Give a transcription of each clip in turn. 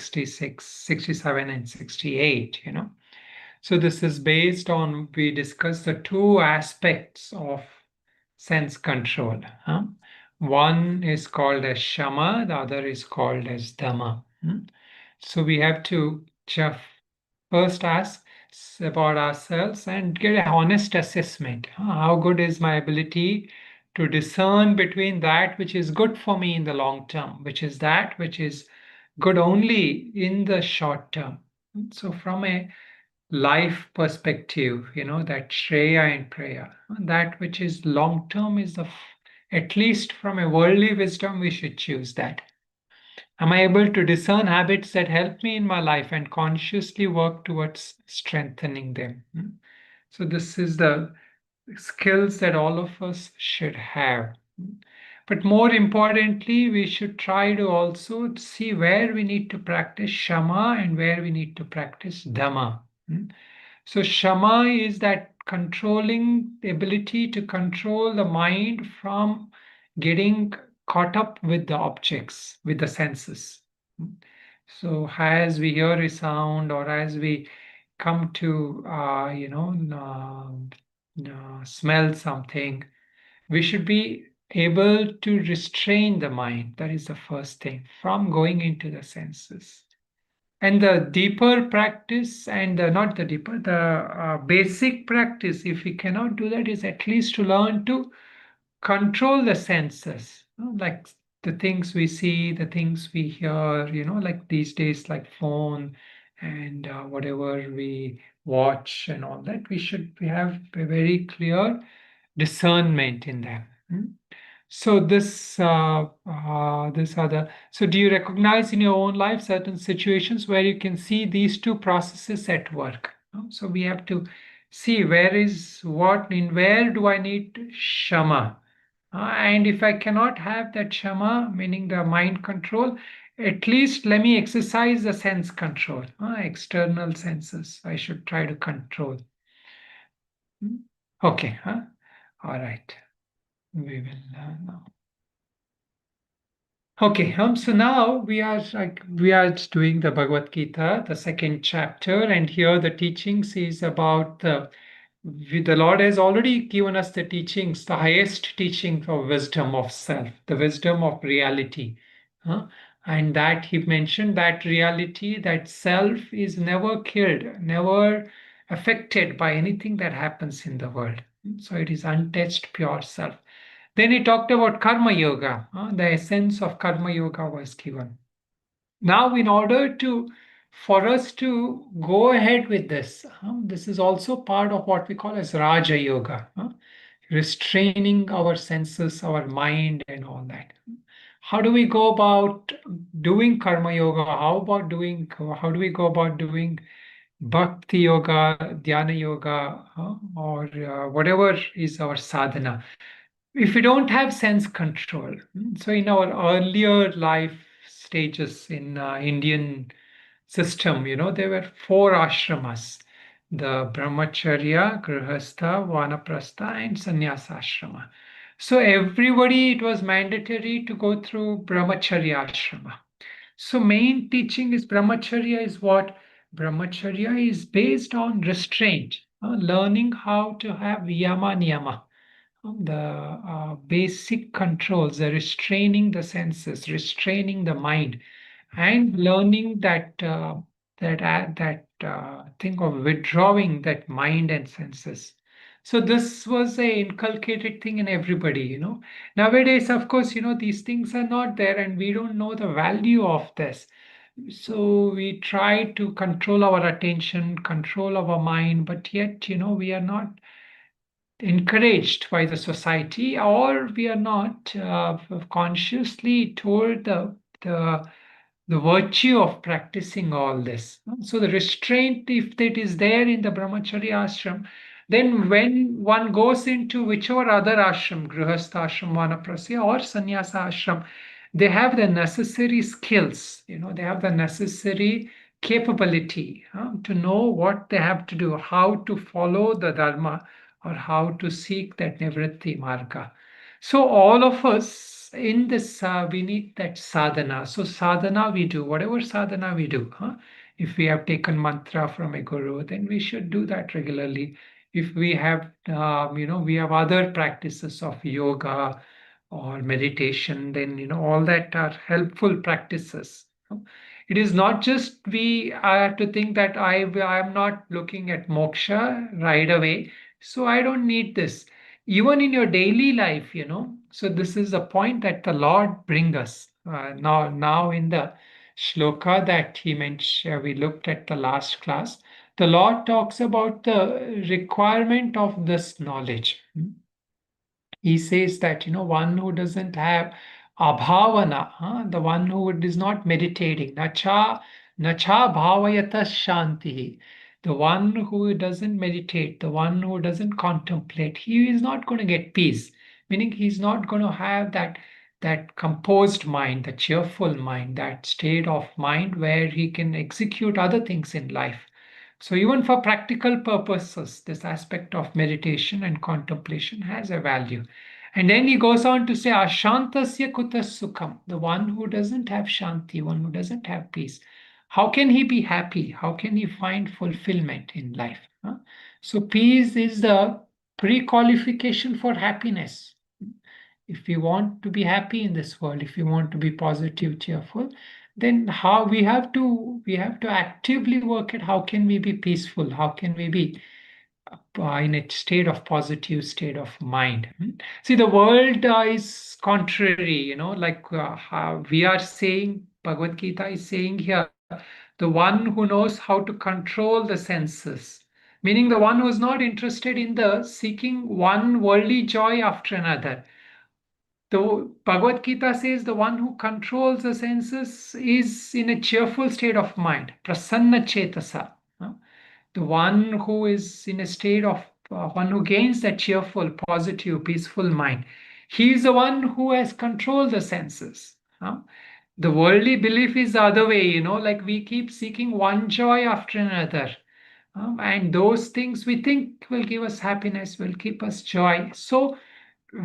66, 67, and 68, So this is based on, we discussed the two aspects of sense control. One is called as Shama, the other is called as Dhamma. So we have to first ask about ourselves and get an honest assessment. How good is my ability to discern between that which is good for me in the long term, which is that which is good only in the short term. So from a life perspective, that Shreya and Preya, that which is long term is at least from a worldly wisdom, we should choose that. Am I able to discern habits that help me in my life and consciously work towards strengthening them? So this is the skills that all of us should have. But more importantly, we should try to also see where we need to practice Shama and where we need to practice Dhamma. So Shama is that controlling ability to control the mind from getting caught up with the objects, with the senses. So as we hear a sound or as we come to, smell something, we should be able to restrain the mind. That is the first thing from going into the senses. And the deeper practice, and not the deeper, the basic practice, if we cannot do that, is at least to learn to control the senses, like the things we see, the things we hear, like these days, like phone and whatever we watch and all that. We have a very clear discernment in them. So this other. So do you recognize in your own life certain situations where you can see these two processes at work? So we have to see where is what, in where do I need Shama? And if I cannot have that Shama, meaning the mind control, at least let me exercise the sense control. External senses I should try to control. Okay. All right. We will now. Okay, so now we are doing the Bhagavad Gita, the second chapter, and here the teachings is about the Lord has already given us the teachings, the highest teaching of wisdom of self, the wisdom of reality, and that he mentioned that reality, that self is never killed, never affected by anything that happens in the world. So it is untouched, pure self. Then he talked about Karma Yoga. The essence of Karma Yoga was given. Now, in order for us to go ahead with this, this is also part of what we call as Raja Yoga, restraining our senses, our mind, and all that. How do we go about doing Karma Yoga? How do we go about doing Bhakti Yoga, Dhyana Yoga, or whatever is our sadhana? If we don't have sense control, so in our earlier life stages in Indian system, there were four ashramas: the brahmacharya, grihastha, vanaprastha, and sannyasa ashrama. So everybody, it was mandatory to go through brahmacharya ashrama. So main teaching is brahmacharya is what? Brahmacharya is based on restraint, learning how to have yama niyama, the basic controls, the restraining the senses, restraining the mind, and learning that thing of withdrawing that mind and senses. So this was a inculcated thing in everybody. Nowadays, of course, these things are not there, and we don't know the value of this. So we try to control our attention, control our mind, but yet, we are not encouraged by the society, or we are not consciously told the virtue of practicing all this. So the restraint, if it is there in the brahmacharya ashram, then when one goes into whichever other ashram, grihastha ashram, vanaprastha, or sannyasa ashram, they have the necessary skills, they have the necessary capability to know what they have to do, how to follow the dharma, or how to seek that nivritti marga. So all of us in this, we need that sadhana. So sadhana we do, whatever sadhana we do. If we have taken mantra from a guru, then we should do that regularly. If we have, we have other practices of yoga or meditation, then all that are helpful practices. It is not just I have to think that I am not looking at moksha right away, so I don't need this even in your daily life. So this is a point that the Lord bring us now in the shloka that he mentioned, we looked at the last class. The Lord talks about the requirement of this knowledge. He says that one who doesn't have abhavana, the one who is not meditating, nacha bhavayata shanti, the one who doesn't meditate, the one who doesn't contemplate, he is not going to get peace. Meaning he's not going to have that composed mind, the cheerful mind, that state of mind where he can execute other things in life. So even for practical purposes, this aspect of meditation and contemplation has a value. And then he goes on to say, Ashantasya kutas sukham, the one who doesn't have shanti, one who doesn't have peace. How can he be happy? How can he find fulfillment in life? So peace is the pre-qualification for happiness. If we want to be happy in this world, if we want to be positive, cheerful, then how we have to actively work at how can we be peaceful, how can we be in a state of positive state of mind. See, the world is contrary, like how we are saying, Bhagavad Gita is saying here, the one who knows how to control the senses, meaning the one who is not interested in the seeking one worldly joy after another. The Bhagavad Gita says the one who controls the senses is in a cheerful state of mind, prasanna chetasa. The one who is in a state of, one who gains that cheerful, positive, peaceful mind, he is the one who has controlled the senses. The worldly belief is the other way, like we keep seeking one joy after another. And those things we think will give us happiness, will keep us joy. So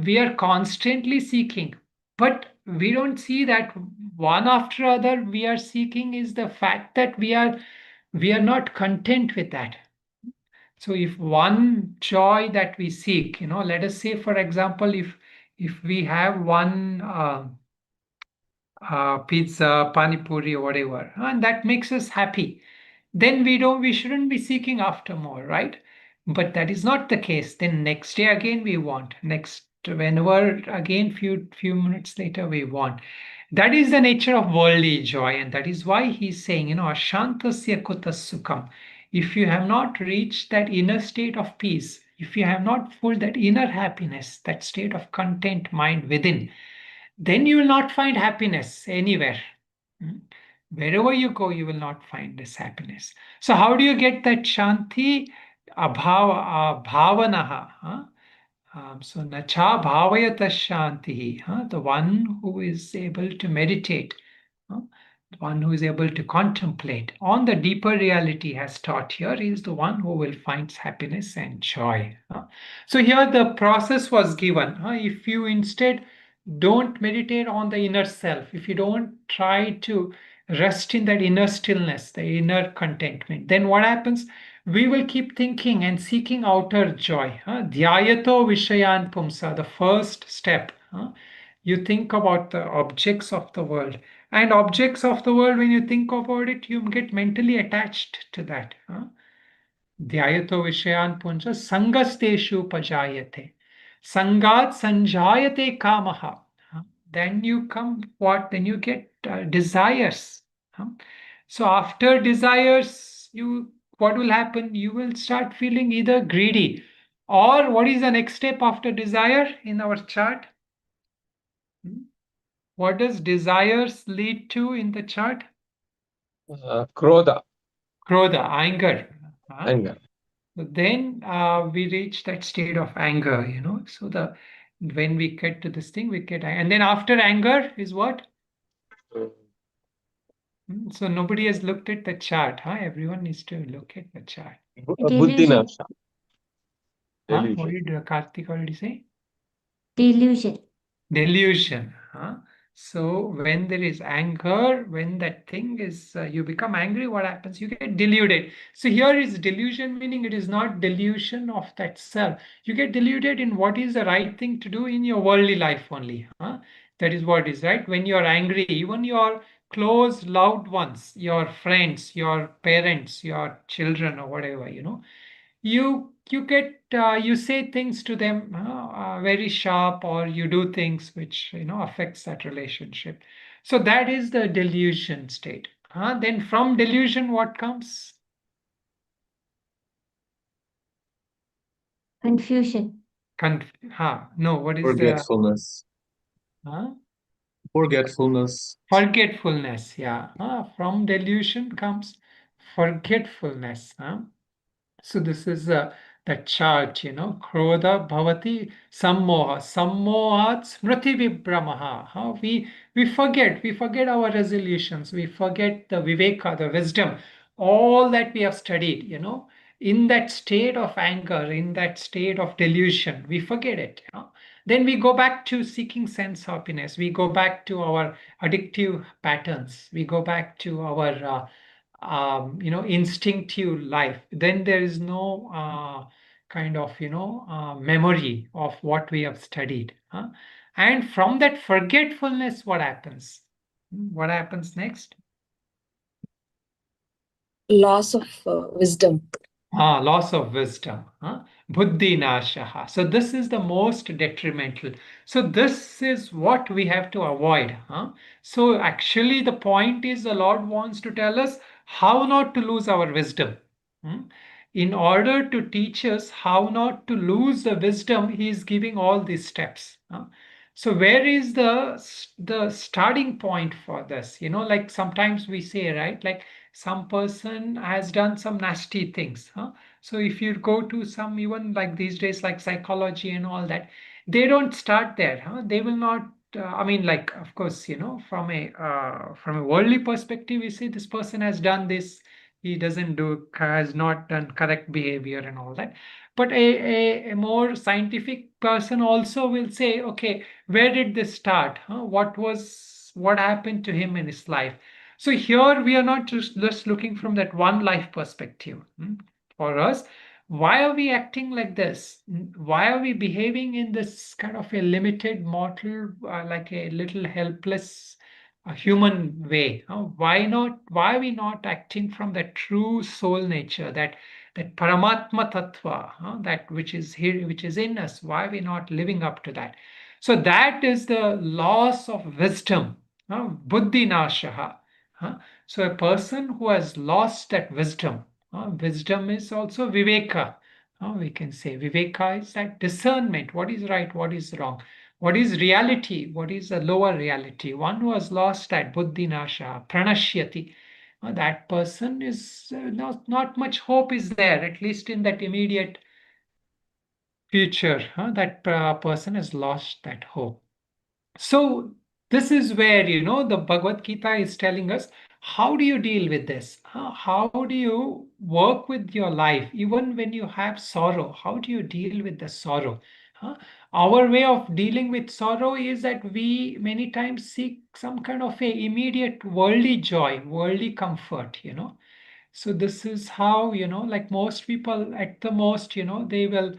we are constantly seeking, but we don't see that one after other we are seeking is the fact that we are not content with that. So if one joy that we seek, let us say, for example, if we have one pizza, pani puri, or whatever, and that makes us happy, then we shouldn't be seeking after more, right? But that is not the case. Then next day again we want, next whenever again few minutes later we want. That is the nature of worldly joy, and that is why he's saying, ashantasya kutas sukham. If you have not reached that inner state of peace, if you have not full that inner happiness, that state of content mind within, then you will not find happiness anywhere. Hmm? Wherever you go, you will not find this happiness. So, how do you get that shanti? Bhavanaha. So, nacha bhavayata shanti. The one who is able to meditate, huh? The one who is able to contemplate on the deeper reality has taught here is the one who will find happiness and joy. So, here the process was given. If you instead don't meditate on the inner self, if you don't try to rest in that inner stillness, the inner contentment, then what happens? We will keep thinking and seeking outer joy. Dhyayato vishayan pumsa, the first step. You think about the objects of the world. And objects of the world, when you think about it, you get mentally attached to that. Dhyayato vishayan punja sangasteshu pajayate. Sangat sanjayate kamaha. Then you come what? Then you get desires. So after desires, what will happen? You will start feeling either greedy, or what is the next step after desire in our chart? What does desires lead to in the chart? Krodha, Krodha, anger. anger. So then we reach that state of anger, So when we get to this thing, we get, and then after anger is what? So nobody has looked at the chart, Everyone needs to look at the chart. Buddhinasha. What Delusion. did Karthik already say? Delusion. Delusion. Huh? So when there is anger, when that thing is, you become angry, what happens? You get deluded. So here is delusion, meaning it is not delusion of that self. You get deluded in what is the right thing to do in your worldly life only. Huh? That is what is right. When you are angry, even your close loved ones, your friends, your parents, your children, or whatever, you get you say things to them very sharp, or you do things which affects that relationship. So that is the delusion state. Then from delusion what comes? Confusion. No, what is the Forgetfulness. huh? Forgetfulness. Forgetfulness. Yeah. From delusion comes forgetfulness. So this is the chart, Krodha bhavati sammoha. Sammohat smriti vibhramaha. We forget our resolutions. We forget the viveka, the wisdom, all that we have studied, in that state of anger, in that state of delusion, we forget it. Then we go back to seeking sense happiness. We go back to our addictive patterns. We go back to our instinctive life. Then there is no kind of memory of what we have studied. And from that forgetfulness, what happens? What happens next? Loss of wisdom. Loss of wisdom. Buddhi nashaha. So this is the most detrimental. So this is what we have to avoid. So actually the point is the Lord wants to tell us how not to lose our wisdom. Hmm? In order to teach us how not to lose the wisdom, he is giving all these steps. So where is the starting point for this? Like sometimes we say, right, like some person has done some nasty things. So if you go to some, even like these days, like psychology and all that, they don't start there. They will not. I mean, like, of course, from a worldly perspective, we say this person has done this. He doesn't do has not done correct behavior and all that. But a more scientific person also will say, okay, where did this start? What happened to him in his life? So here we are not just looking from that one life perspective. For us, why are we acting like this? Why are we behaving in this kind of a limited mortal, like a little helpless human way? Why not? Why are we not acting from that true soul nature, that Paramatma Tattva, that which is here, which is in us? Why are we not living up to that? So that is the loss of wisdom, buddhi nashaha. So a person who has lost that wisdom, wisdom is also viveka. We can say viveka is that discernment, what is right, what is wrong, what is reality, what is the lower reality. One who has lost that buddhi nasha, pranashyati, that person is not much hope is there, at least in that immediate future. That person has lost that hope. So this is where the Bhagavad Gita is telling us how do you deal with this? How do you work with your life even when you have sorrow? How do you deal with the sorrow? Huh? Our way of dealing with sorrow is that we many times seek some kind of a immediate worldly joy, worldly comfort. So this is how, like most people at the most, they will,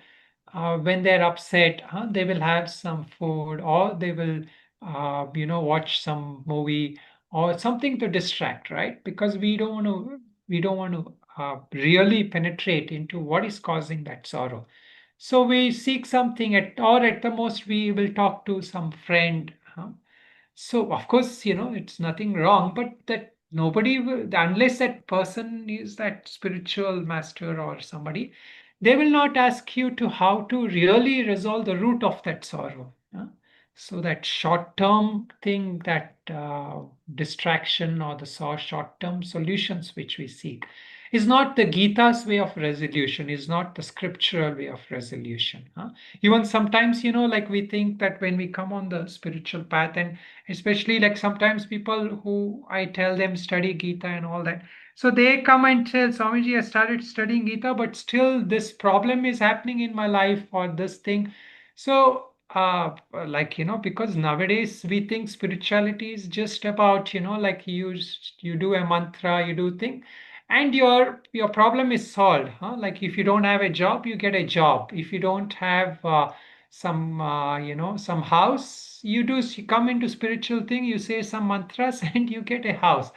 when they're upset, they will have some food, or they will, watch some movie or something to distract, right? Because we don't want to really penetrate into what is causing that sorrow. So we seek something or at the most we will talk to some friend. So of course, it's nothing wrong, but that nobody will, unless that person is that spiritual master or somebody, they will not ask you to how to really resolve the root of that sorrow. So that short-term thing, that distraction or the short-term solutions which we seek is not the Gita's way of resolution, is not the scriptural way of resolution. Even sometimes, like we think that when we come on the spiritual path, and especially like sometimes people who I tell them study Gita and all that, so they come and tell Swamiji, I started studying Gita, but still this problem is happening in my life or this thing. So because nowadays we think spirituality is just about, like you do a mantra, you do thing, and your problem is solved, huh? Like if you don't have a job, you get a job. If you don't have some house, you come into spiritual thing, you say some mantras and you get a house.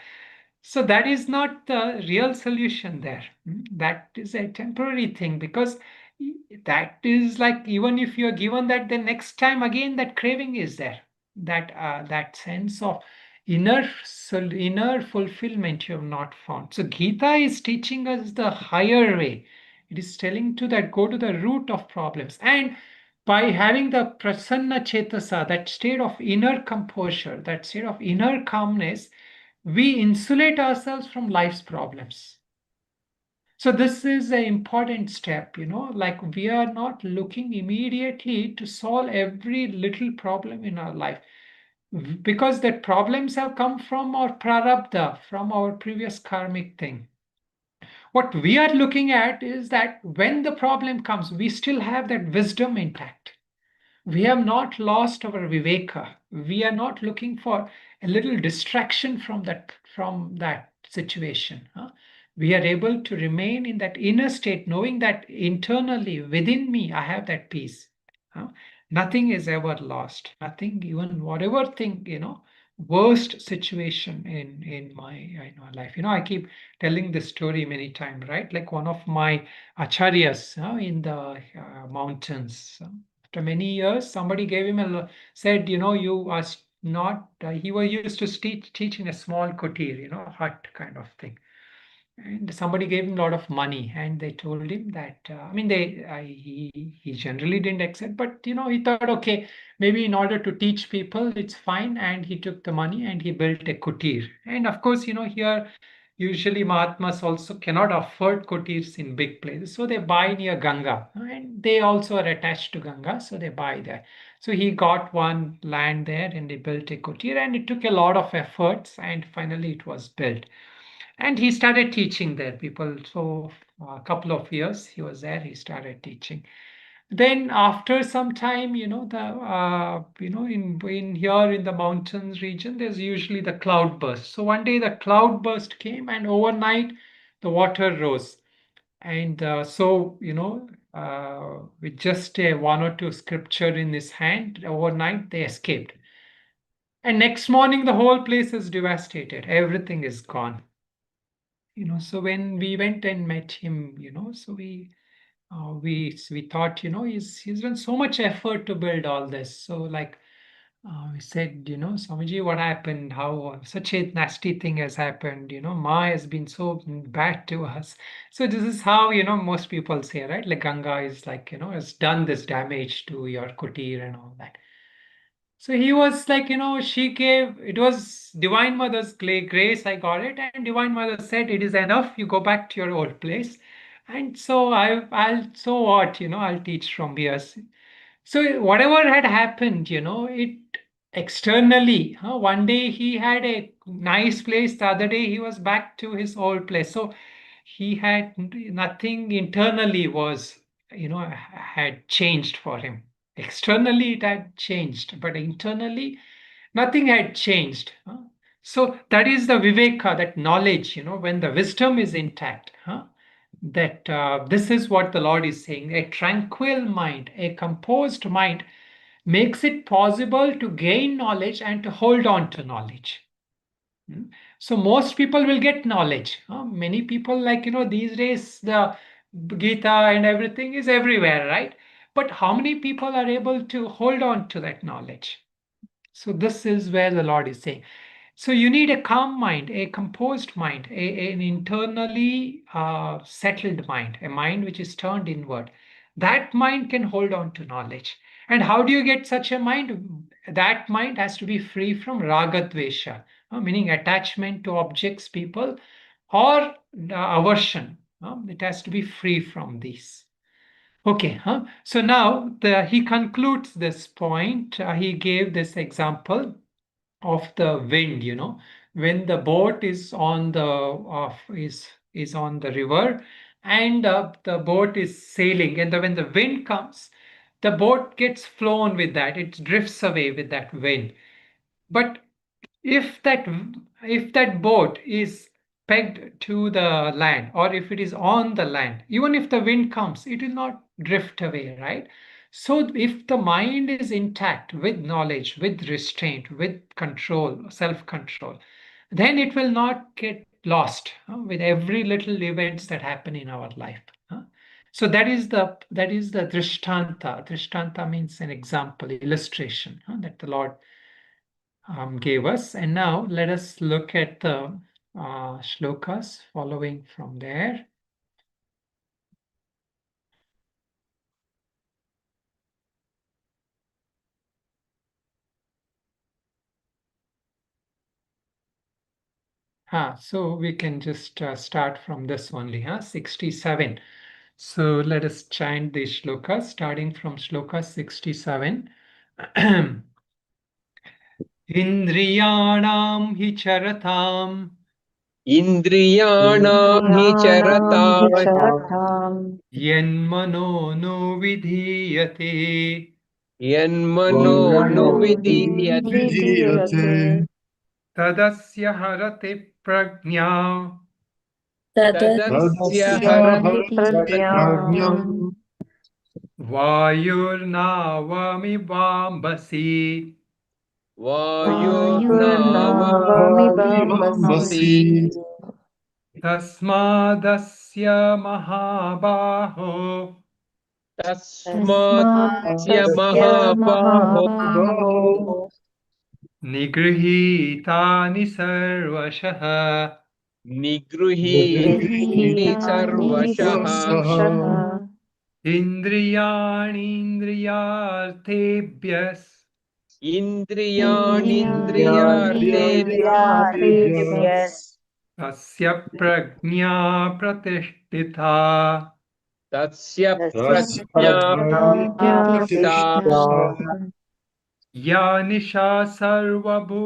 So that is not the real solution there. That is a temporary thing, because that is like, even if you're given that, the next time again that craving is there. That sense of inner fulfillment you have not found. So Gita is teaching us the higher way. It is telling to that go to the root of problems. And by having the prasanna chetasa, that state of inner composure, that state of inner calmness, we insulate ourselves from life's problems. So this is an important step, like we are not looking immediately to solve every little problem in our life, because the problems have come from our prarabdha, from our previous karmic thing. What we are looking at is that when the problem comes, we still have that wisdom intact. We have not lost our viveka. We are not looking for a little distraction from that situation, huh? We are able to remain in that inner state, knowing that internally within me I have that peace, huh? Nothing is ever lost. Nothing, even whatever thing, worst situation in my life. I keep telling this story many times, right? Like one of my acharyas, in the mountains. After many years, somebody gave him said, you are not. He was used to teach in a small kutir, hut kind of thing. And somebody gave him a lot of money, and they told him that. I mean, he generally didn't accept, but he thought, okay, maybe in order to teach people, it's fine. And he took the money and he built a kutir. And of course, here usually Mahatmas also cannot afford kutirs in big places, so they buy near Ganga, and they also are attached to Ganga, so they buy there. So he got one land there and he built a kutir, and it took a lot of efforts, and finally it was built. And he started teaching there people. So a couple of years he was there, he started teaching. Then after some time, in here in the mountains region, there's usually the cloud burst. So one day the cloud burst came, and overnight the water rose. And with just a one or two scripture in his hand, overnight they escaped. And next morning the whole place is devastated, everything is gone. So when we went and met him, so we thought, he's done so much effort to build all this. So like we said, Swamiji, what happened? How such a nasty thing has happened? Ma has been so bad to us. So this is how, most people say, right? Like Ganga is like, has done this damage to your kutir and all that. So he was like, she gave, it was Divine Mother's grace, I got it. And Divine Mother said, it is enough, you go back to your old place. And so so what, I'll teach from here. So whatever had happened, it externally, one day he had a nice place, the other day he was back to his old place. So he had nothing internally was, had changed for him. Externally it had changed, but internally nothing had changed. So that is the viveka, that knowledge, when the wisdom is intact. That this is what the Lord is saying. A tranquil mind, a composed mind makes it possible to gain knowledge and to hold on to knowledge. So most people will get knowledge. Many people, like, these days, the Gita and everything is everywhere, right? But how many people are able to hold on to that knowledge? So this is where the Lord is saying. So you need a calm mind, a composed mind, an internally settled mind, a mind which is turned inward. That mind can hold on to knowledge. And how do you get such a mind? That mind has to be free from ragadvesha, meaning attachment to objects, people, or aversion. It has to be free from these. Okay, so now he concludes this point. He gave this example of the wind. When the boat is on the is on the river, and the boat is sailing, and when the wind comes, the boat gets flown with that, it drifts away with that wind. But if that boat is pegged to the land, or if it is on the land, even if the wind comes, it will not drift away, right? So if the mind is intact with knowledge, with restraint, with control, self-control, then it will not get lost with every little events that happen in our life. So that is the drishtanta. Drishtanta means an example, illustration that the Lord gave us. And now let us look at the shlokas following from there. So we can just start from this only, 67. So let us chant the shlokas starting from shloka 67. Indriyanam hi charatam इन्द्रियाणां हि इन्द्रियाणां हि चरताः चरतां यन्मनो no विधीयते यन्मनोनुविधीयते विधीयते तदस्य हरति प्रज्ञा तदस्य तदस्य हरति हरति प्रज्ञाम् वायुर्नावमिवाम्भसि वायुर्नावमिवाम्भसि वायुर्नावमिवाम्भसि तस्मादस्य महाबाहो तस्मात् तस्मादस्य तस्य महाबाहो महाबाहो निगृहीतानि सर्वशः निगृहीतानि गृहीतानि सर्वशः सर्वशः इन्द्रियाणीन्द्रियार्थेभ्यः इन्द्रियाणीन्द्रियार्थेभ्यः इन्द्रियाणीन्द्रियार्थेभ्यः तस्य प्रज्ञा प्रतिष्ठिता तस्य तस्य प्रज्ञा प्रज्ञा प्रतिष्ठा प्रतिष्ठा या निशा सर्वभूतानां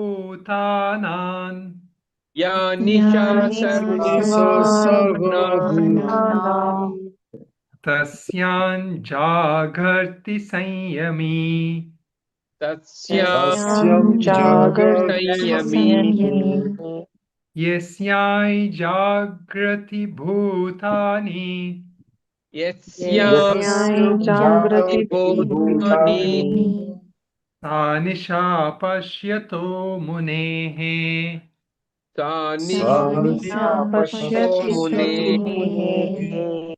या या निशा निशा सर्वभूतानां सर्वभूतानां तस्यां जागर्ति संयमी तस्यां तस्यां जागर्ति संयमी संयमी यस्यां जागृति भूतानि यस्यां यस्यां जागृति भूतानि भूतानि सा निशा पश्यतो मुनेः सा सा निशा निशा पश्यतो पश्यति मुनेः मुनेः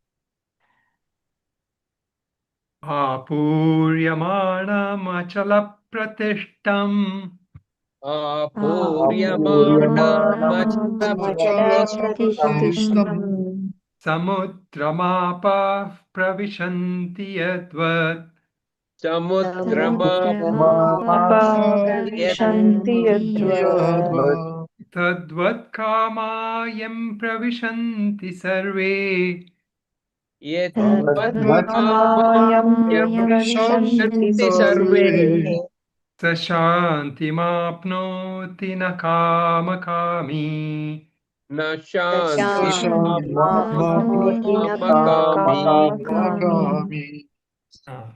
आपूर्यमाणमचलप्रतिष्ठम् आपूर्यमाणमचलप्रतिष्ठम् आपूर्यमाणमचलप्रतिष्ठम् समुद्रमापः प्रविशन्ति यद्वत् समुद्रमापप्रविशन्ति यद्वत् तद्वत्कामायं प्रविशन्ति सर्वे तद्वत्कामायं प्रविशन्ति सर्वे सर्वे स शान्तिमाप्नोति न कामकामी न शान्तिमाप्नोति शान्तिमाप्नोति न कामकामी कामकामी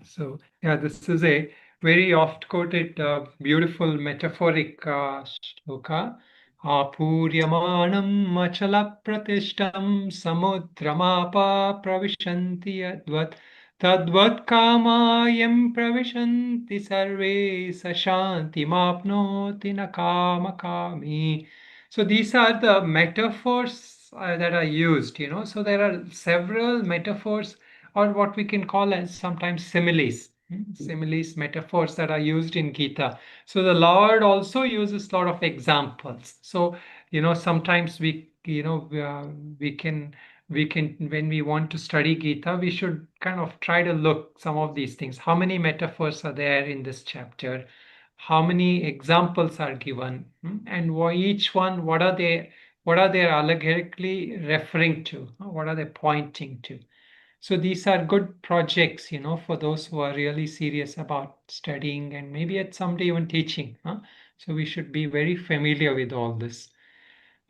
So, yeah, this is a very oft quoted, beautiful metaphoric shloka. Apuryamanam machala pratishtam samudramapa pravishanti yadvat tadvat kamayam pravishanti sarve sashanti mapnoti na kama kami. So these are the metaphors that are used, So there are several metaphors or what we can call as sometimes similes, similes, metaphors that are used in Gita. So the Lord also uses a lot of examples. So sometimes we can when we want to study Gita, we should kind of try to look some of these things. How many metaphors are there in this chapter? How many examples are given? And each one, what are they? What are they allegorically referring to? What are they pointing to? So these are good projects, for those who are really serious about studying and maybe at someday even teaching. So we should be very familiar with all this.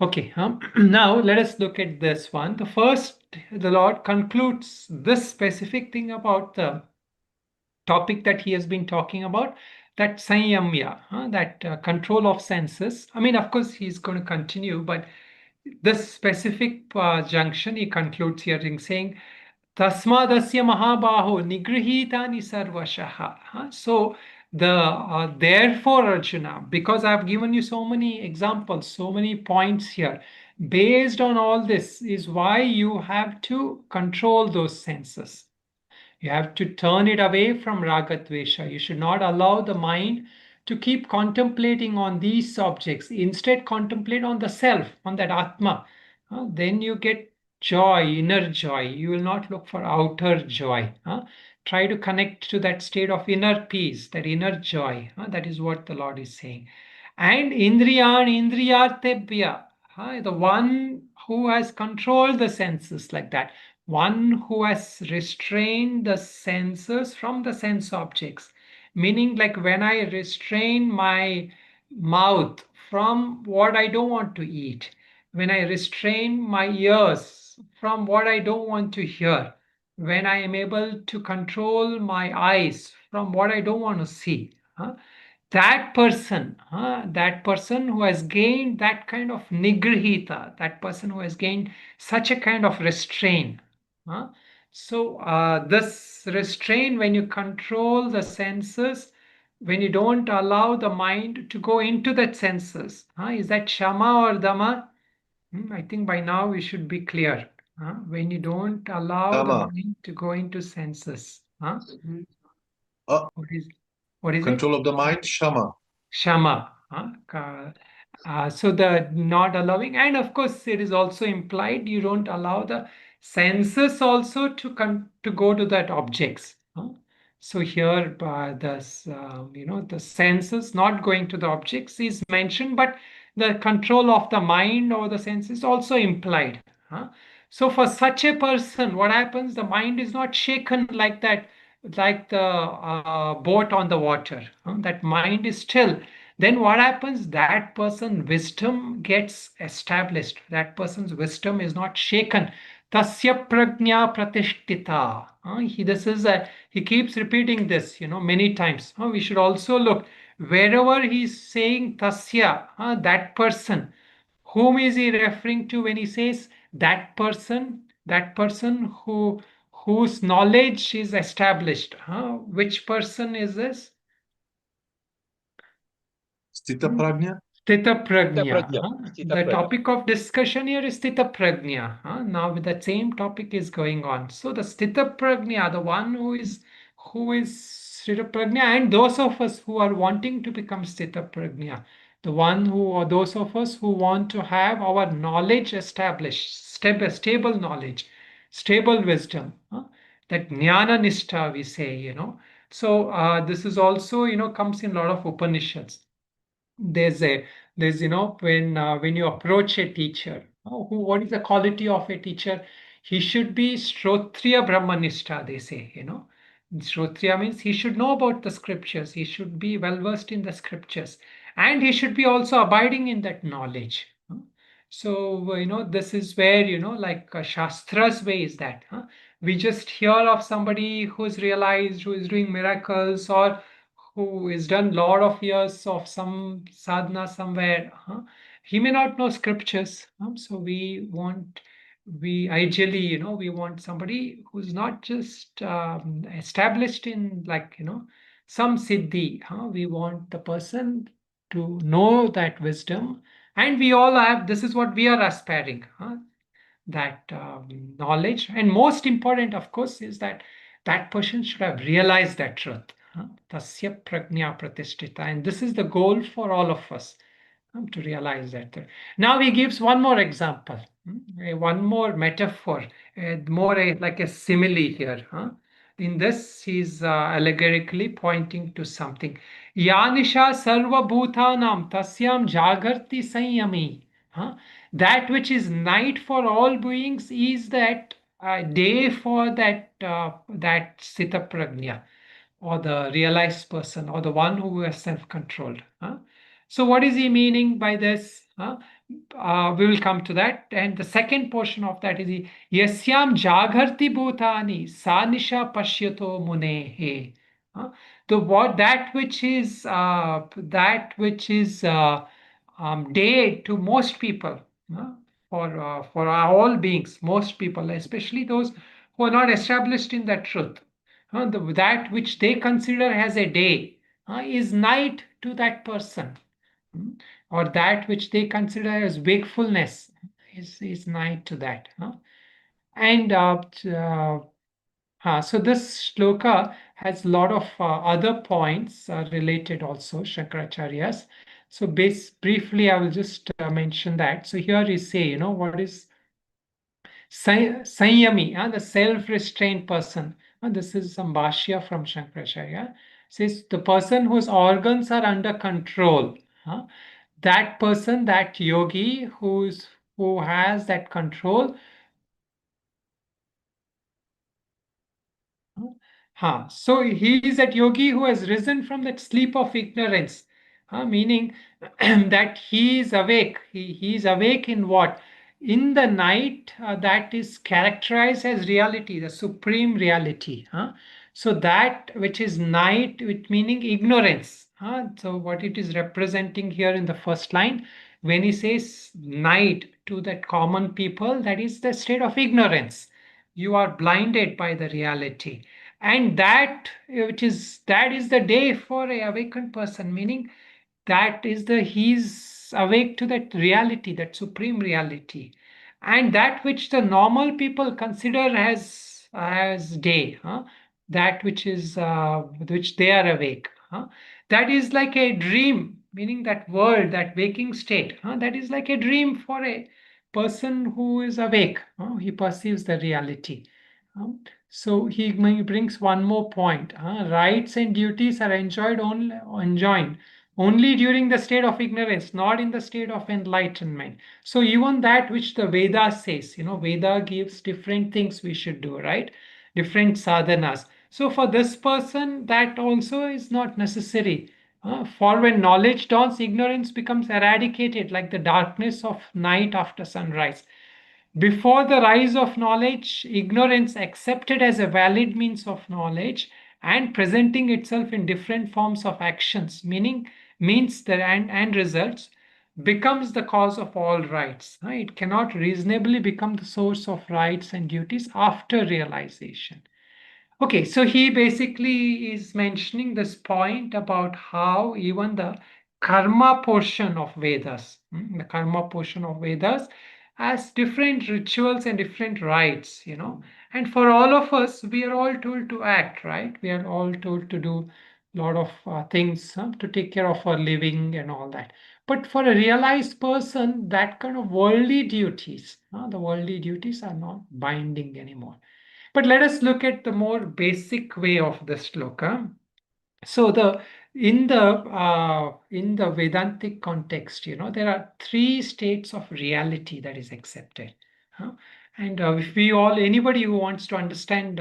Okay, now let us look at this one. The Lord concludes this specific thing about the topic that he has been talking about, that sanyamya, that control of senses. I mean, of course, he's going to continue, but this specific junction he concludes here in saying, Tasmadasya Mahabaho Nigrihitani Sarvashaha. So therefore, Arjuna, because I've given you so many examples, so many points here, based on all this is why you have to control those senses. You have to turn it away from ragadvesha. You should not allow the mind to keep contemplating on these objects. Instead, contemplate on the self, on that Atma. Then you get joy, inner joy. You will not look for outer joy. Try to connect to that state of inner peace, that inner joy. That is what the Lord is saying. And Indriyan Indriyartebhya, the one who has controlled the senses like that, one who has restrained the senses from the sense objects. Meaning, like when I restrain my mouth from what I don't want to eat, when I restrain my ears from what I don't want to hear, when I am able to control my eyes from what I don't want to see, that person who has gained that kind of nigrihita, that person who has gained such a kind of restraint. So this restraint, when you control the senses, when you don't allow the mind to go into that senses, is that shama or dama? I think by now we should be clear. When you don't allow the Dama. mind to go into senses, Uh, what is it? Control of the mind, Shama. Shama. So the not allowing, and of course it is also implied you don't allow the senses also to go to that objects. So here the senses not going to the objects is mentioned, but the control of the mind or the senses also implied. So for such a person, what happens? The mind is not shaken like that, like the boat on the water. That mind is still. Then what happens? That person wisdom gets established. That person's wisdom is not shaken. Tasya prajna pratishtita. He keeps repeating this, many times. We should also look wherever he's saying tasya, that person. Whom is he referring to when he says that person? That person whose knowledge is established. Which person is this? Stitaprajna. Stitaprajna. Stitaprajna. The topic of discussion here is Stitaprajna. Now the same topic is going on. So the Stitaprajna, the one who is Stitaprajna, and those of us who are wanting to become Stitaprajna, the one who or those of us who want to have our knowledge established, stable knowledge, stable wisdom, that jnana nishtha we say. So this is also comes in a lot of Upanishads. There's when you approach a teacher, what is the quality of a teacher? He should be shrotriya brahmanishta, they say. Shrotriya means he should know about the scriptures, he should be well versed in the scriptures, and he should be also abiding in that knowledge. So this is where like shastra's way is that we just hear of somebody who's realized, who is doing miracles, or who has done lot of years of some sadhana somewhere. He may not know scriptures. So we ideally, we want somebody who's not just established in some siddhi. We want the person to know that wisdom, and we all have. This is what we are aspiring. That knowledge, and most important, of course, is that that person should have realized that truth. Tasya prajna pratishtita, and this is the goal for all of us, to realize that. Now he gives one more example, one more metaphor, like a simile here. In this, he's allegorically pointing to something. Yanisha sarva bhutanam tasyam jagarti sanyami. That which is night for all beings is that day for that sita prajna, or the realized person, or the one who is self-controlled. So what is he meaning by this? We will come to that. And the second portion of that is yasyam jagharti bhutani sanisha pashyato munehe. The what that which is day to most people, uh, for all beings, most people, especially those who are not established in the truth. That which they consider as a day is night to that person. Or that which they consider as wakefulness is night to that. And so this shloka has a lot of other points related also, Shankaracharya's. So briefly, I will just mention that. So here is say, what is Sanyami, the self-restrained person. This is some Bhashya from Shankaracharya. Says the person whose organs are under control. That person, that yogi who has that control. So he is that yogi who has risen from that sleep of ignorance, meaning that he is awake. He is awake in what? In the night that is characterized as reality, the supreme reality. So that which is night, with meaning ignorance. So what it is representing here in the first line, when he says night to that common people, that is the state of ignorance. You are blinded by the reality, and that is the day for a awakened person, meaning that is the he's awake to that reality, that supreme reality, and that which the normal people consider as day, that which they are awake, that is like a dream, meaning that world, that waking state, that is like a dream for a person who is awake. He perceives the reality. um, so he brings one more point. Rights and duties are enjoined only during the state of ignorance, not in the state of enlightenment. So even that which the Veda says, Veda gives different things we should do, right? Different sadhanas. So for this person, that also is not necessary. For when knowledge dawns, ignorance becomes eradicated like the darkness of night after sunrise. Before the rise of knowledge, ignorance accepted as a valid means of knowledge and presenting itself in different forms of actions, meaning means the and results, becomes the cause of all rights. It cannot reasonably become the source of rights and duties after realization. Okay, so he basically is mentioning this point about how even the karma portion of Vedas, the karma portion of Vedas has different rituals and different rites, And for all of us, we are all told to act, right? We are all told to do a lot of things to take care of our living and all that. But for a realized person, that kind of worldly duties, the worldly duties are not binding anymore. But let us look at the more basic way of the sloka. So in the Vedantic context, there are three states of reality that is accepted. And if anybody who wants to understand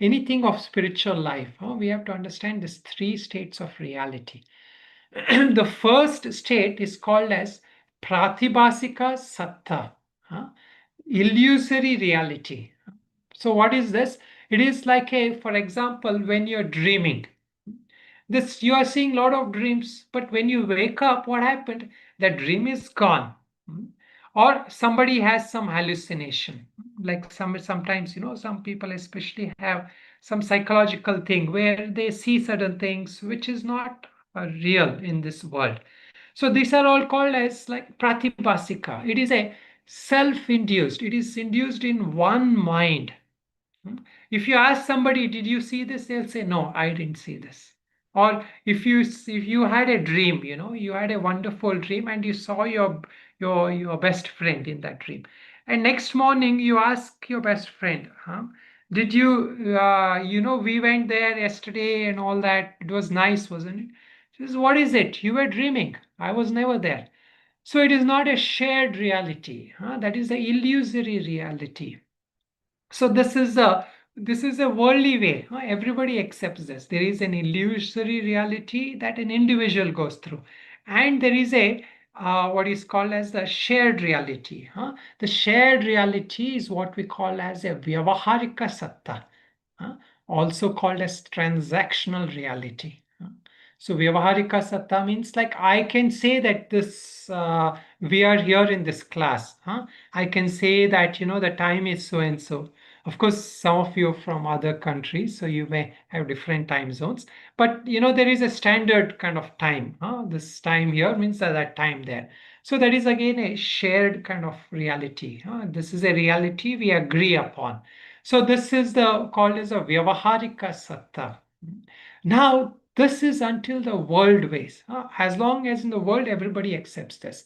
anything of spiritual life, we have to understand these three states of reality. The first state is called as Prathibhasika Satta, illusory reality. So what is this? It is like for example, when you're dreaming, this you are seeing a lot of dreams, but when you wake up, what happened? The dream is gone. Hmm? Or somebody has some hallucination. Like sometimes, some people especially have some psychological thing where they see certain things which is not real in this world. So these are all called as like pratibhasika. It is a self-induced. It is induced in one mind. If you ask somebody, did you see this? They'll say, no, I didn't see this. Or if you had a dream, you had a wonderful dream and you saw your best friend in that dream. And next morning you ask your best friend, did you we went there yesterday and all that. It was nice, wasn't it? She says, what is it? You were dreaming. I was never there. So it is not a shared reality. That is the illusory reality. So this is a worldly way. Everybody accepts this. There is an illusory reality that an individual goes through, and there is a what is called as the shared reality. The shared reality is what we call as a Vyavaharika Satta. also called as transactional reality. So Vyavaharika Satta means like I can say that this we are here in this class. I can say that the time is so and so. Of course, some of you are from other countries, so you may have different time zones. But there is a standard kind of time. This time here means that time there. So that is again a shared kind of reality. This is a reality we agree upon. So this is the called as a Vyavaharika Satta. Now, this is until the world ways. As long as in the world everybody accepts this.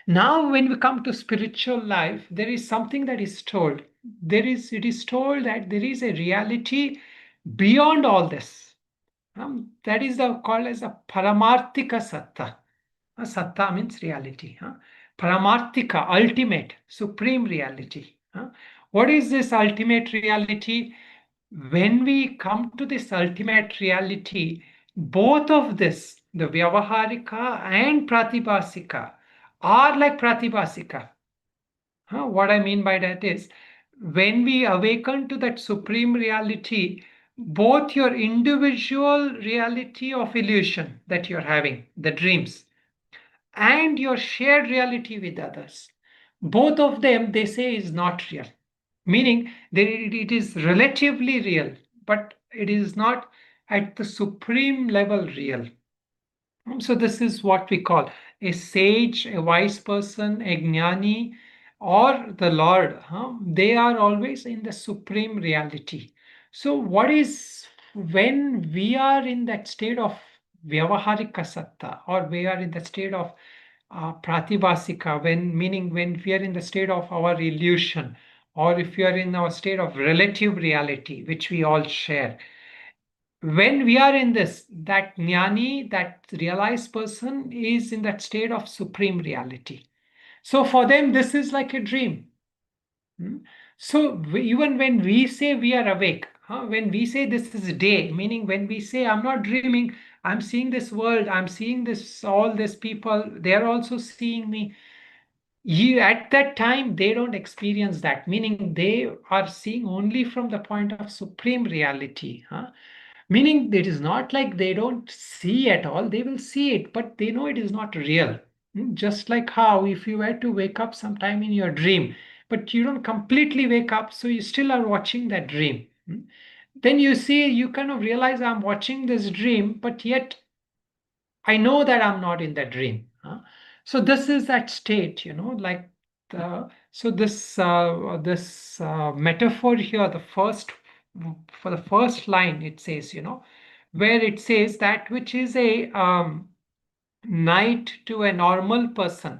Now, when we come to spiritual life, there is something that is told. It is told that there is a reality beyond all this. That is called as a Paramatmika Satta. Satta means reality. Paramarthika, ultimate, supreme reality. What is this ultimate reality? When we come to this ultimate reality, both of this, the Vyavaharika and Prathibhasika, are like Prathibhasika. What I mean by that is, when we awaken to that supreme reality, both your individual reality of illusion that you're having, the dreams, and your shared reality with others, both of them they say is not real, meaning that it is relatively real, but it is not at the supreme level real. So this is what we call a sage, a wise person, a jnani, or the Lord. They are always in the supreme reality. So what is when we are in that state of Vyavaharika Satta, or we are in the state of Prathibhasika, meaning when we are in the state of our illusion, or if we are in our state of relative reality, which we all share. When we are in this, that jnani, that realized person is in that state of supreme reality. So for them, this is like a dream. So even when we say we are awake, when we say this is day, meaning when we say I'm not dreaming, I'm seeing this world, I'm seeing this, all these people, they're also seeing me. At that time, they don't experience that, meaning they are seeing only from the point of supreme reality. Meaning it is not like they don't see at all, they will see it, but they know it is not real. Just like how if you were to wake up sometime in your dream, but you don't completely wake up, so you still are watching that dream. Then you see, you kind of realize I'm watching this dream, but yet I know that I'm not in that dream. So this is that state, like so this metaphor here, the first for the first line, it says, where it says that which is a night to a normal person.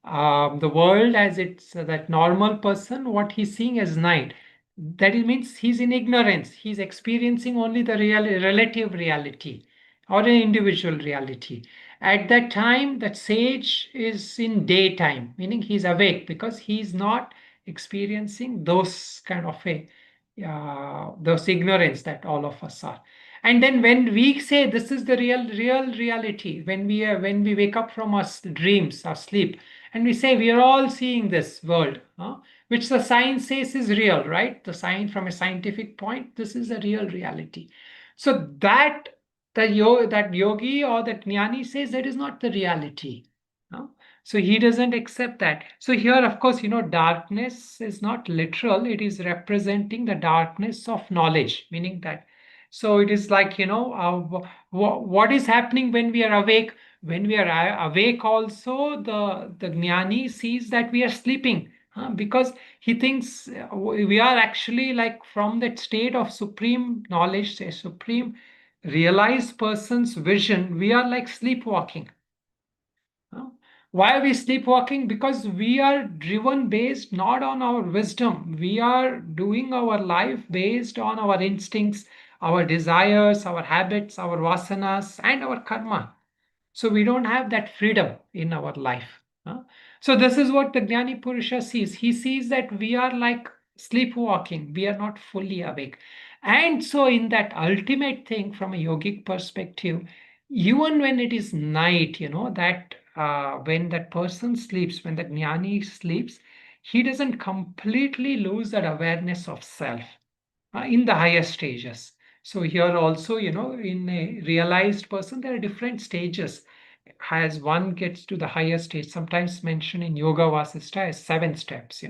The world as it's that normal person, what he's seeing as night. That it means he's in ignorance. He's experiencing only the relative reality or an individual reality. At that time, that sage is in daytime, meaning he's awake because he's not experiencing those kind of those ignorance that all of us are. And then when we say this is the real reality, when we wake up from our dreams, our sleep, and we say we are all seeing this world, which the science says is real, right? The science, from a scientific point, this is a real reality. So that that yogi or that jnani says that is not the reality. So he doesn't accept that. So here, of course, darkness is not literal. It is representing the darkness of knowledge, meaning that. So it is like, what is happening when we are awake? When we are awake also, the jnani sees that we are sleeping, because he thinks we are actually like from that state of supreme knowledge, a supreme realized person's vision, we are like sleepwalking. Why are we sleepwalking? Because we are driven based not on our wisdom. We are doing our life based on our instincts, our desires, our habits, our vasanas, and our karma. So we don't have that freedom in our life. So this is what the Jnani Purusha sees. He sees that we are like sleepwalking. We are not fully awake. And so in that ultimate thing, from a yogic perspective, even when it is night, that when that person sleeps, when the Jnani sleeps, he doesn't completely lose that awareness of self. in the higher stages. So here also, in a realized person, there are different stages. As one gets to the higher stage, sometimes mentioned in Yoga Vasistha as 7 steps,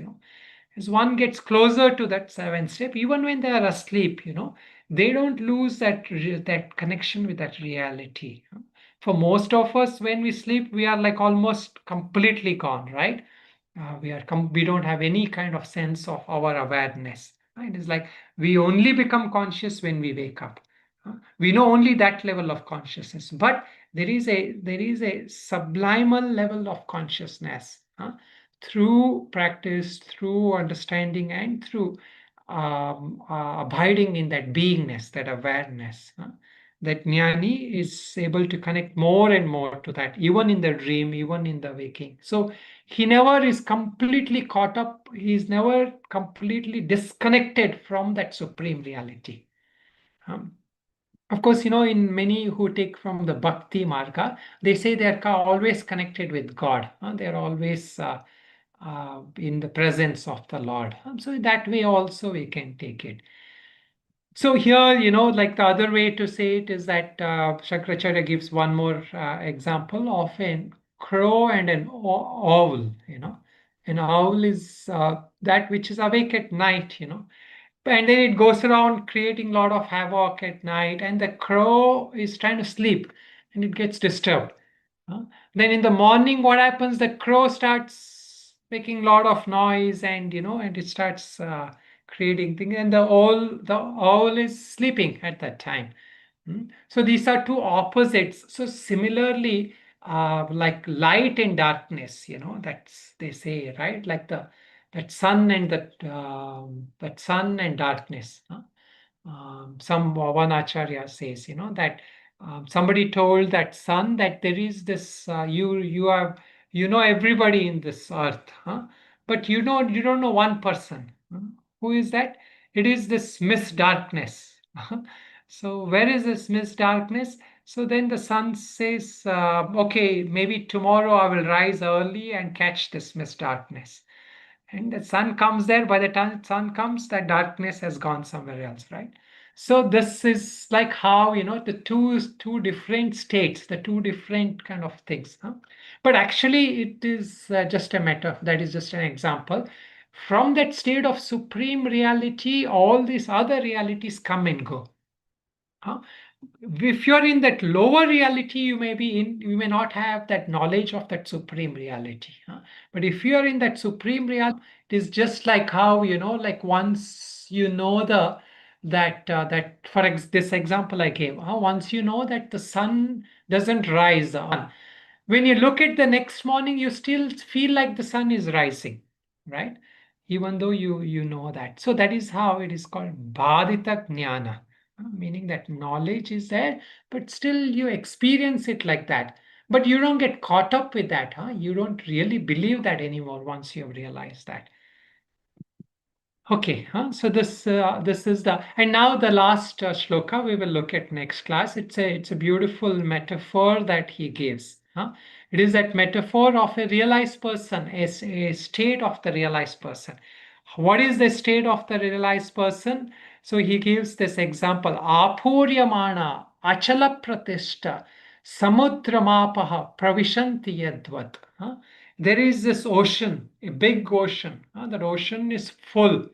as one gets closer to that 7th step, even when they are asleep, they don't lose that connection with that reality. For most of us, when we sleep, we are like almost completely gone, right? We don't have any kind of sense of our awareness. Right? It's like we only become conscious when we wake up. We know only that level of consciousness, but there is a sublimal level of consciousness through practice, through understanding, and through abiding in that beingness, that awareness. That jnani is able to connect more and more to that, even in the dream, even in the waking. So he never is completely caught up, he is never completely disconnected from that supreme reality. Um, of course, in many who take from the bhakti marga, they say they are always connected with God. They are always in the presence of the Lord. So that way also we can take it. So here, like the other way to say it is that Shankaracharya gives one more example of a crow and an owl. An owl is that which is awake at night. And then it goes around creating a lot of havoc at night, and the crow is trying to sleep, and it gets disturbed. Huh? Then in the morning, what happens? The crow starts making a lot of noise, and it starts creating things, and the owl is sleeping at that time. So these are two opposites. So similarly, like light and darkness, that's they say, right? Like that sun and darkness. Some one acharya says, that somebody told that sun that there is this you know everybody in this earth, but you don't know one person. Who is that? It is this mist darkness. So where is this mist darkness? So then the sun says, okay, maybe tomorrow I will rise early and catch this mist darkness. And the sun comes there. By the time sun comes, that darkness has gone somewhere else, right? So this is like how, the two different states, the two different kind of things. But actually, it is just a matter. That is just an example. From that state of supreme reality, all these other realities come and go. Huh? If you're in that lower reality, you may not have that knowledge of that supreme reality. But if you are in that supreme reality, it is just like how, like once you know that for this example I gave, once you know that the sun doesn't rise, when you look at the next morning, you still feel like the sun is rising, right? Even though you know that. So that is how it is called bhadita jnana, meaning that knowledge is there, but still you experience it like that. But you don't get caught up with that, You don't really believe that anymore once you have realized that. Okay, so this is the, and now the last shloka we will look at next class. It's a beautiful metaphor that he gives. It is that metaphor of a realized person, a state of the realized person. What is the state of the realized person? So he gives this example: Apuryamana achala pratishta samudramapaha pravishanti yadvat. There is this ocean, a big ocean. That ocean is full.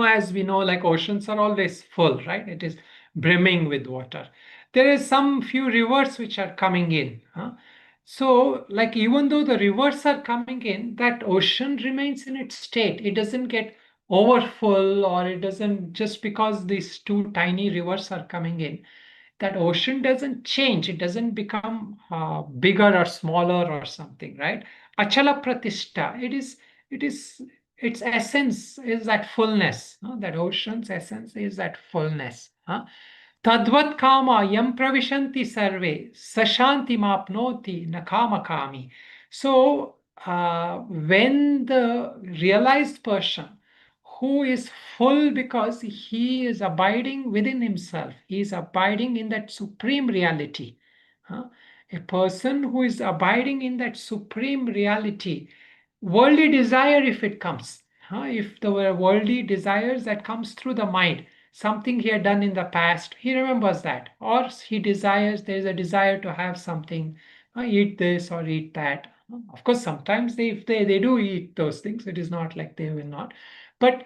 As we know, like oceans are always full, right? It is brimming with water. There is some few rivers which are coming in. So, like, even though the rivers are coming in, that ocean remains in its state. It doesn't get overfull, or it doesn't, just because these two tiny rivers are coming in, that ocean doesn't change. It doesn't become bigger or smaller or something, right? Achala pratishta. It is its essence is that fullness. That ocean's essence is that fullness. Tadvat kama yam pravishanti sarve sashanti mapnoti nakama kami. So when the realized person who is full because he is abiding within himself, he is abiding in that supreme reality. A person who is abiding in that supreme reality, worldly desire, if it comes, If the worldly desires that comes through the mind, something he had done in the past, he remembers that, or he desires, there's a desire to have something, eat this or eat that. Of course, sometimes if they do eat those things, it is not like they will not. But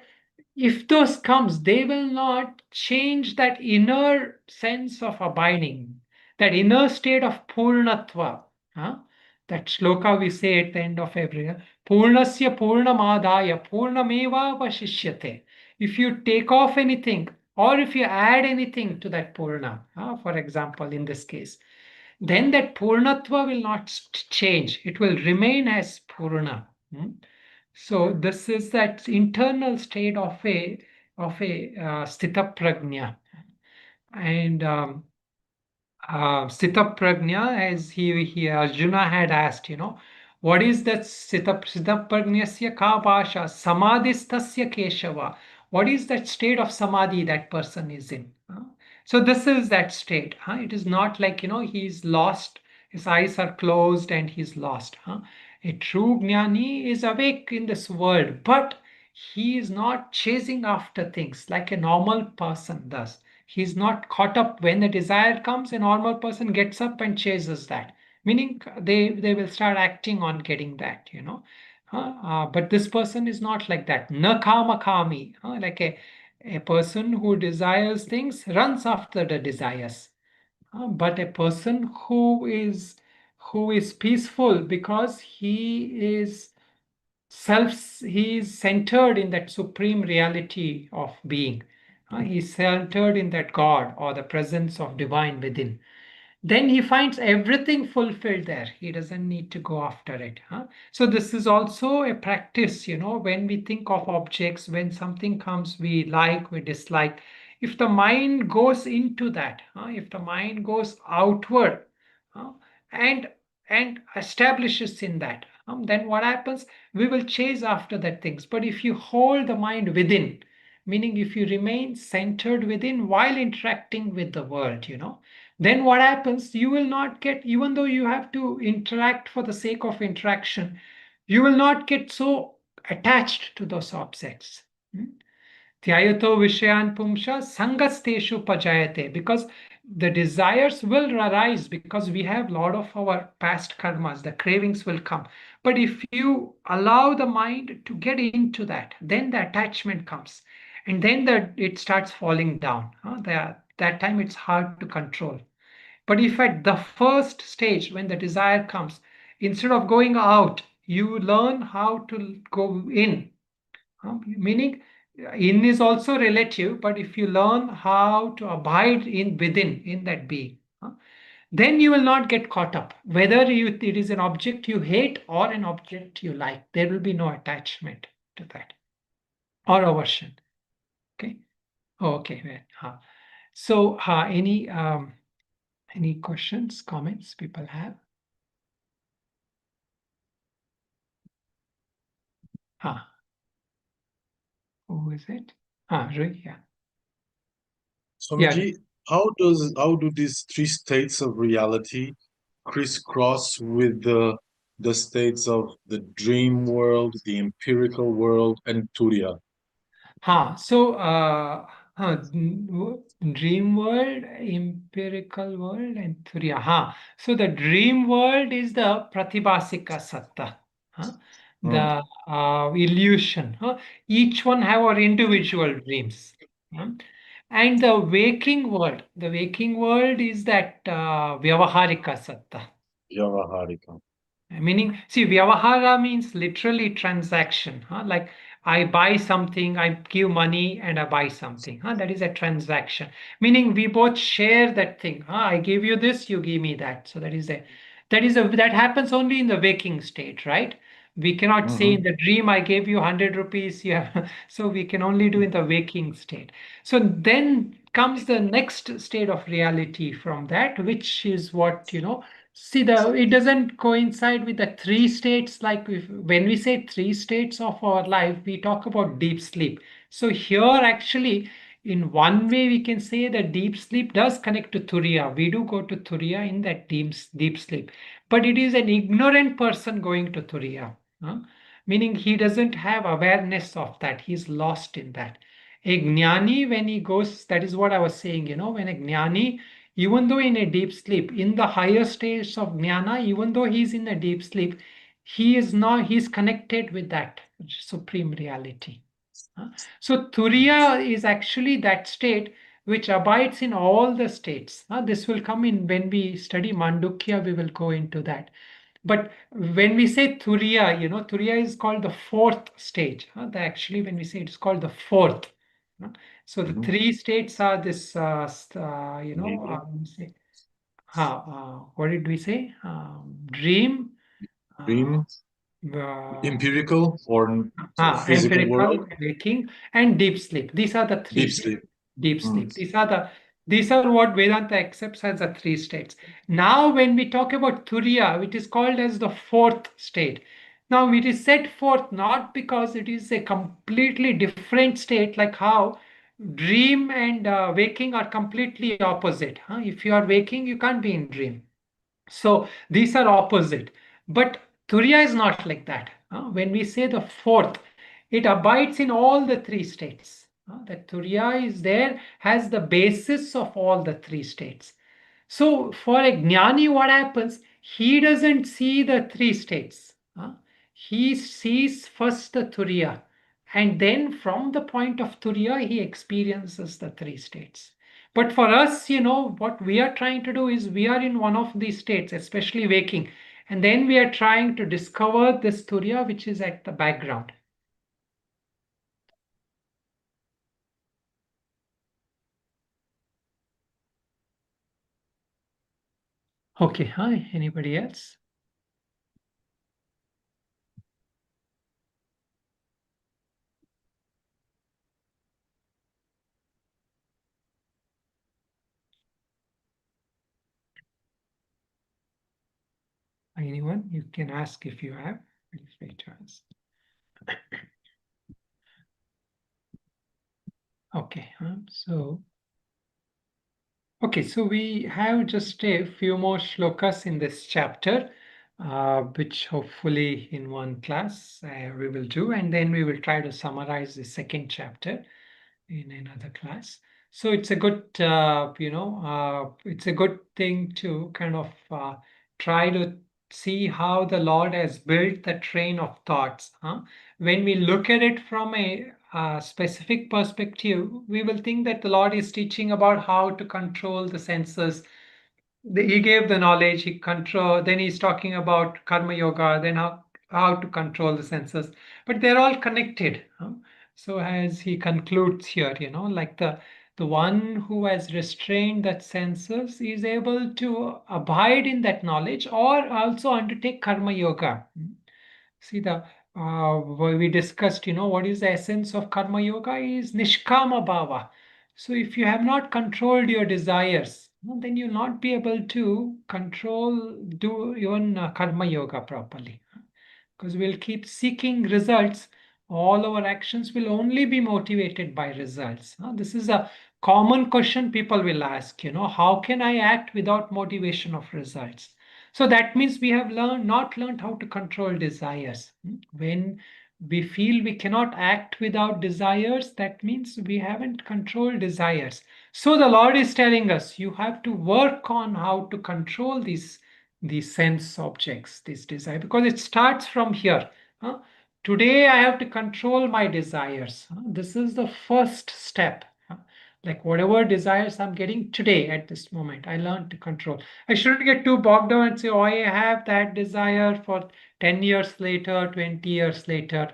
if those comes, they will not change that inner sense of abiding, that inner state of purnatva. Huh? That shloka we say at the end of every year, purnasya purnamadaya purnameva vashishyate. If you take off anything or if you add anything to that purna, for example, in this case, then that purnatva will not change. It will remain as purna. So this is that internal state of a stita prajna, and Stita Prajna, as he Arjuna had asked, what is that Stita Prajnasya ka bhasha samadhistasya keshava? What is that state of samadhi that person is in? So this is that state. It is not like he's lost, his eyes are closed and he's lost. A true jnani is awake in this world, but he is not chasing after things like a normal person does. He's not caught up when the desire comes. A normal person gets up and chases that, meaning they will start acting on getting that. But this person is not like that. Na kama kami, like a person who desires things runs after the desires. But a person who is peaceful because he is centered in that supreme reality of being. He's centered in that God or the presence of divine within. Then he finds everything fulfilled there. He doesn't need to go after it. So this is also a practice, when we think of objects, when something comes we like, we dislike. If the mind goes into that, if the mind goes outward, and establishes in that, then what happens? We will chase after that things. But if you hold the mind within, meaning if you remain centered within while interacting with the world, then what happens? You will not get, even though you have to interact for the sake of interaction, you will not get so attached to those objects. Dhyayato Vishayan Pumsha Sangasteshu Pajayate, because the desires will arise because we have a lot of our past karmas, the cravings will come. But if you allow the mind to get into that, then the attachment comes, and then it starts falling down. That time it's hard to control. But if at the first stage, when the desire comes, instead of going out, you learn how to go in. Meaning, in is also relative, but if you learn how to abide in that being, then you will not get caught up. Whether it is an object you hate or an object you like, there will be no attachment to that or aversion. Okay. Okay. So, any questions, comments people have? Who is it? Rui, yeah. Swamiji, how do these three states of reality crisscross with the states of the dream world, the empirical world, and Turiya? So dream world, empirical world, and Turiya. So the dream world is the Prathibhasika Satta. The illusion. Each one have our individual dreams. And the waking world is that Vyavaharika Satta. Vyavaharika. Meaning, see, Vyavahara means literally transaction. Like I buy something, I give money and I buy something. That is a transaction. Meaning we both share that thing. I give you this, you give me that. So that happens only in the waking state, right? We cannot say in the dream, I gave you 100 rupees. So we can only do in the waking state. So then comes the next state of reality from that, which is what, see, it doesn't coincide with the three states. Like when we say three states of our life, we talk about deep sleep. So here, actually, in one way, we can say that deep sleep does connect to Turiya. We do go to Turiya in that deep sleep, but it is an ignorant person going to Turiya. meaning he doesn't have awareness of that. He's lost in that. A jnani, when he goes, that is what I was saying, when a jnani, even though in a deep sleep, in the higher stage of jnana, even though he's in a deep sleep, he's connected with that supreme reality. So Turiya is actually that state which abides in all the states. This will come in when we study Mandukya, we will go into that. But when we say Turiya, Turiya is called the fourth stage. Actually, when we say it's called the fourth. So the three states are this, say, what did we say? Dream, Dream, empirical or physical empirical, world, waking, and deep sleep. These are the three deep states. sleep. Deep sleep. These are what Vedanta accepts as the three states. Now, when we talk about Turiya, it is called as the fourth state. Now, it is set forth not because it is a completely different state, like how dream and waking are completely opposite. If you are waking, you can't be in dream. So these are opposite. But Turiya is not like that. When we say the fourth, it abides in all the three states. That Turiya is there, has the basis of all the three states. So for a jnani, what happens? He doesn't see the three states. He sees first the Turiya. And then from the point of Turiya, he experiences the three states. But for us, what we are trying to do is we are in one of these states, especially waking. And then we are trying to discover this Turiya, which is at the background. Okay, hi, anybody else? Anyone? You can ask if you have. Feel free to ask. Okay, so we have just a few more shlokas in this chapter, which hopefully in one class we will do, and then we will try to summarize the second chapter in another class. So it's a good, it's a good thing to kind of try to see how the Lord has built the train of thoughts. When we look at it from a specific perspective, we will think that the Lord is teaching about how to control the senses. He gave the knowledge, he control, then he's talking about karma yoga, then how to control the senses. But they're all connected. So as he concludes here, like the one who has restrained that senses is able to abide in that knowledge or also undertake karma yoga. See the we discussed, what is the essence of karma yoga is nishkama bhava. So if you have not controlled your desires, then you'll not be able to do even karma yoga properly. Because we'll keep seeking results. All our actions will only be motivated by results. This is a common question people will ask, how can I act without motivation of results? So that means we have not learned how to control desires. When we feel we cannot act without desires, that means we haven't controlled desires. So the Lord is telling us, you have to work on how to control these sense objects, this desire, because it starts from here. Today I have to control my desires. This is the first step. Like whatever desires I'm getting today at this moment, I learn to control. I shouldn't get too bogged down and say, oh, I have that desire for 10 years later, 20 years later.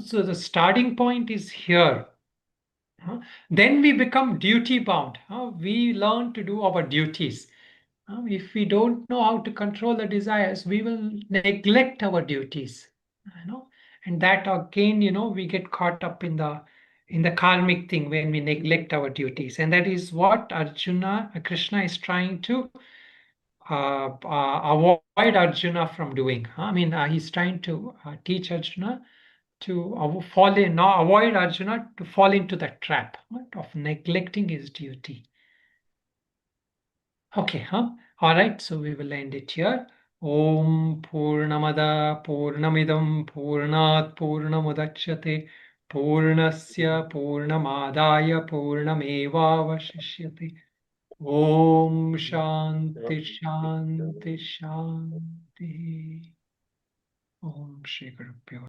So the starting point is here. Then we become duty bound. We learn to do our duties. If we don't know how to control the desires, we will neglect our duties. And that again, we get caught up in the karmic thing when we neglect our duties, and that is what Krishna is trying to avoid Arjuna from doing. I mean, he's trying to teach Arjuna to avoid Arjuna to fall into that trap, right, of neglecting his duty. Okay, all right, so we will end it here. Om Purnamada Purnamidam Purnat Purnamudachyate Purnasya Purnamadaya Purnamevavashishyate. Om Shanti Shanti Shanti. Om Shri Guru Pyo